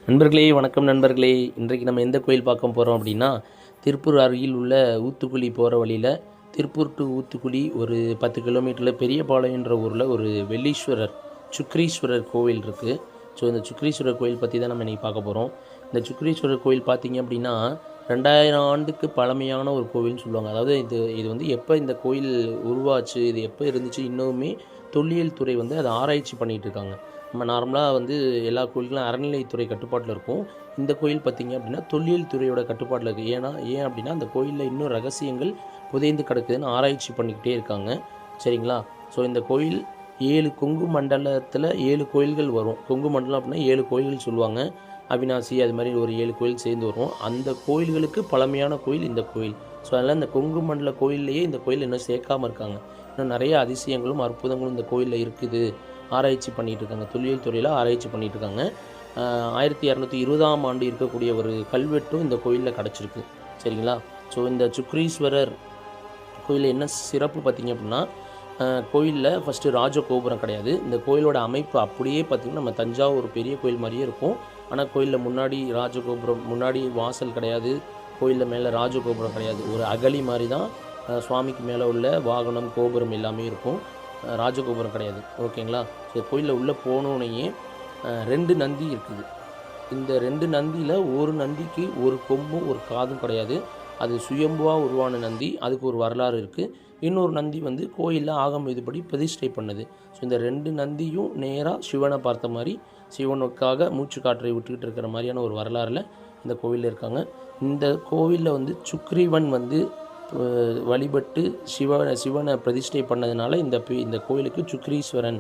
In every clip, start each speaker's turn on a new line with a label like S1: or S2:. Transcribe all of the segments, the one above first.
S1: நண்பர்களே வணக்கம் நண்பர்களே. இன்றைக்கு நம்ம எந்த கோயில் பார்க்க போகிறோம் அப்படின்னா, திருப்பூர் அருகில் உள்ள ஊத்துக்குளி போகிற வழியில் திருப்பூர் டு ஊத்துக்குளி ஒரு 10 கிலோமீட்டரில் பெரியபாளையன்ற ஊரில் ஒரு வெள்ளீஸ்வரர் சுக்ரீஸ்வரர் கோவில் இருக்குது. ஸோ இந்த சுக்ரீஸ்வரர் கோயில் பற்றி தான் நம்ம இன்றைக்கி பார்க்க போகிறோம். இந்த சுக்ரீஸ்வரர் கோயில் பார்த்திங்க அப்படின்னா 2000 ஆண்டுக்கு பழமையான ஒரு கோவில்னு சொல்லுவாங்க. அதாவது இது வந்து எப்போ இந்த கோயில் உருவாச்சு, இது எப்போ இருந்துச்சு, இன்னுமே தொல்லியல் துறை வந்து அதை ஆராய்ச்சி பண்ணிகிட்டு இருக்காங்க. நம்ம நார்மலாக வந்து எல்லா கோயில்களும் அறநிலைத்துறை கட்டுப்பாட்டில் இருக்கும். இந்த கோயில் பார்த்திங்க அப்படின்னா தொல்லியல் துறையோட கட்டுப்பாட்டில் இருக்குது. ஏன் அப்படின்னா அந்த கோயிலில் இன்னும் ரகசியங்கள் புதைந்து கிடக்குதுன்னு ஆராய்ச்சி பண்ணிக்கிட்டே இருக்காங்க. சரிங்களா? ஸோ இந்த கோயில் 7 கொங்கு மண்டலத்தில் 7 கோயில்கள் வரும். கொங்கு மண்டலம் அப்படின்னா 7 கோயில்கள் சொல்லுவாங்க. அவினாசி அது மாதிரி ஒரு 7 கோயில் சேர்ந்து வரும். அந்த கோயில்களுக்கு பழமையான கோயில் இந்த கோயில். ஸோ அதனால் இந்த கொங்கு மண்டல கோயில்லையே இந்த கோயில் இன்னும் சேர்க்காமல் இருக்காங்க. இன்னும் நிறைய அதிசயங்களும் அற்புதங்களும் இந்த கோயிலில் இருக்குது. ஆராய்ச்சி பண்ணிகிட்டு இருக்காங்க. தொல்லியல் துறையில் ஆராய்ச்சி பண்ணிகிட்டு இருக்காங்க. 1220ஆம் ஆண்டு இருக்கக்கூடிய ஒரு கல்வெட்டும் இந்த கோயிலில் கிடச்சிருக்கு. சரிங்களா? ஸோ இந்த சுக்ரீஸ்வரர் கோயிலில் என்ன சிறப்பு பார்த்திங்க அப்படின்னா, கோயிலில் ஃபஸ்ட்டு ராஜகோபுரம் கிடையாது. இந்த கோயிலோட அமைப்பு அப்படியே பார்த்திங்கன்னா நம்ம தஞ்சாவூர் பெரிய கோயில் மாதிரியே இருக்கும். ஆனால் கோயிலில் முன்னாடி ராஜகோபுரம், முன்னாடி வாசல் கிடையாது. கோயிலில் மேலே ராஜகோபுரம் கிடையாது. ஒரு அகழி மாதிரி தான் சுவாமிக்கு மேலே உள்ள வாகனம் கோபுரம் எல்லாமே இருக்கும். ராஜகோபுரம் கிடையாது. ஓகேங்களா? ஸோ கோயிலில் உள்ளே போனோடனேயே 2 நந்தி இருக்குது. இந்த 2 நந்தியில் ஒரு நந்திக்கு ஒரு கொம்பும் ஒரு காதும் கிடையாது. அது சுயம்புவாக உருவான நந்தி. அதுக்கு ஒரு வரலாறு இருக்குது. இன்னொரு நந்தி வந்து கோயிலில் ஆகம இதுபடி பிரதிஷ்டை பண்ணுது. ஸோ இந்த 2 நந்தியும் நேராக சிவனை பார்த்த மாதிரி, சிவனுக்காக மூச்சு காற்றை விட்டுக்கிட்டு இருக்கிற மாதிரியான ஒரு வரலாறில் இந்த கோவிலில் இருக்காங்க. இந்த கோவிலில் வந்து சுக்ரீவன் வந்து வழிபட்டு சிவனை பிரதிஷ்டை பண்ணதுனால இந்த கோயிலுக்கு சுக்ரீஸ்வரன்,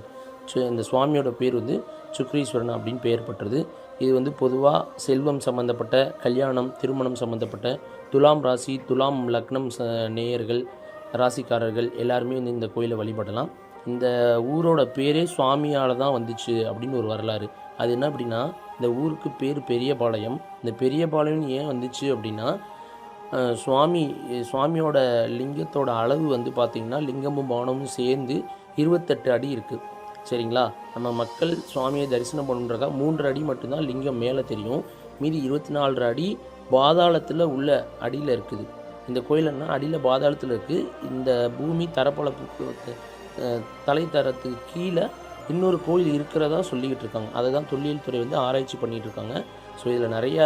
S1: இந்த சுவாமியோட பேர் வந்து சுக்ரீஸ்வரன் அப்படின்னு பெயர் பெற்றது. இது வந்து பொதுவாக செல்வம் சம்மந்தப்பட்ட, கல்யாணம், திருமணம் சம்மந்தப்பட்ட, துலாம் ராசி, துலாம் லக்னம் நேயர்கள், ராசிக்காரர்கள் எல்லாருமே வந்து இந்த கோயிலை வழிபடலாம். இந்த ஊரோட பேரே சுவாமியால் தான் வந்துச்சு அப்படின்னு ஒரு வரலாறு. அது என்ன அப்படின்னா, இந்த ஊருக்கு பேர் பெரியபாளையம். இந்த பெரியபாளையம் ஏன் வந்துச்சு அப்படின்னா, சுவாமியோட லிங்கத்தோட அளவு வந்து பார்த்திங்கன்னா லிங்கமும் பானமும் சேர்ந்து 28 அடி இருக்குது. சரிங்களா? நம்ம மக்கள் சுவாமியை தரிசனம் பண்ணுறக்கா 3 அடி மட்டும்தான் லிங்கம் மேலே தெரியும். மீதி 24 அடி பாதாளத்தில் உள்ள அடியில் இருக்குது. இந்த கோயிலன்னா அடியில் பாதாளத்தில் இருக்குது. இந்த பூமி தரப்பளப்புக்கு தலைத்தரத்துக்கு கீழே இன்னொரு கோயில் இருக்கிறதா சொல்லிக்கிட்டு இருக்காங்க. அதை தான் தொல்லியல் துறை வந்து ஆராய்ச்சி பண்ணிகிட்டு இருக்காங்க. ஸோ இதில் நிறைய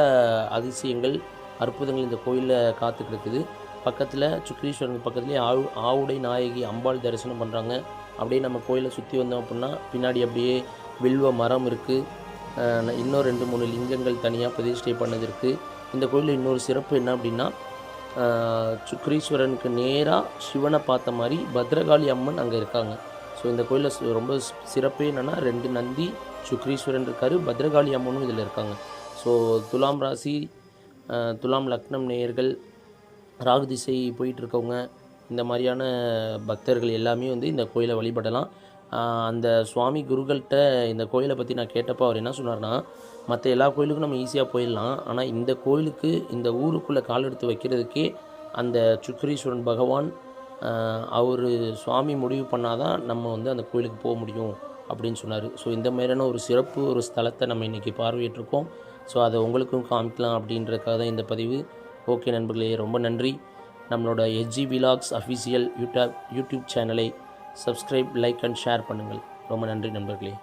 S1: அதிசயங்கள், அற்புதங்கள் இந்த கோயிலில் காத்து கிடக்குது. பக்கத்தில் சுக்ரீஸ்வரன் பக்கத்துலேயே ஆவுடை நாயகி அம்பாள் தரிசனம் பண்ணுறாங்க. அப்படியே நம்ம கோயிலை சுற்றி வந்தோம் அப்படின்னா பின்னாடி அப்படியே வில்வ மரம் இருக்குது. இன்னும் 2-3 லிங்கங்கள் தனியாக பிரதிஷ்டை பண்ணது இருக்குது. இந்த கோயிலில் இன்னொரு சிறப்பு என்ன அப்படின்னா, சுக்ரீஸ்வரனுக்கு நேராக சிவனை பார்த்த மாதிரி பத்ரகாளி அம்மன் அங்கே இருக்காங்க. ஸோ இந்த கோயிலில் ரொம்ப சிறப்பு என்னென்னா 2 நந்தி, சுக்ரீஸ்வரன் இருக்கார், பத்ரகாளி அம்மனும் இதில் இருக்காங்க. ஸோ துலாம் ராசி, துலாம் லக்னம் நேயர்கள், ராகு திசை போயிட்டுருக்கவங்க, இந்த மாதிரியான பக்தர்கள் எல்லாமே வந்து இந்த கோயிலை வழிபடலாம். அந்த சுவாமி குருக்கள்கிட்ட இந்த கோயிலை பற்றி நான் கேட்டப்போ அவர் என்ன சொன்னார்னா, மற்ற எல்லா கோயிலுக்கும் நம்ம ஈஸியாக போயிடலாம், ஆனால் இந்த கோயிலுக்கு, இந்த ஊருக்குள்ளே கால் எடுத்து வைக்கிறதுக்கே அந்த சுக்ரீஸ்வரன் பகவான் அவர் சுவாமி முடிவு பண்ணாதான் நம்ம வந்து அந்த கோயிலுக்கு போக முடியும் அப்படின்னு சொன்னார். ஸோ இந்த மாதிரியான ஒரு சிறப்பு ஒரு ஸ்தலத்தை நம்ம இன்றைக்கி பார்வையிட்டிருக்கோம். ஸோ அதை உங்களுக்கும் காமிக்கலாம் அப்படின்றதுக்காக தான் இந்த பதிவு. ஓகே நண்பர்களே, ரொம்ப நன்றி. நம்மளோட SG Vlogs அஃபிஷியல் யூடியூப் சேனலை சப்ஸ்கிரைப், லைக் அண்ட் ஷேர் பண்ணுங்கள். ரொம்ப நன்றி நண்பர்களே.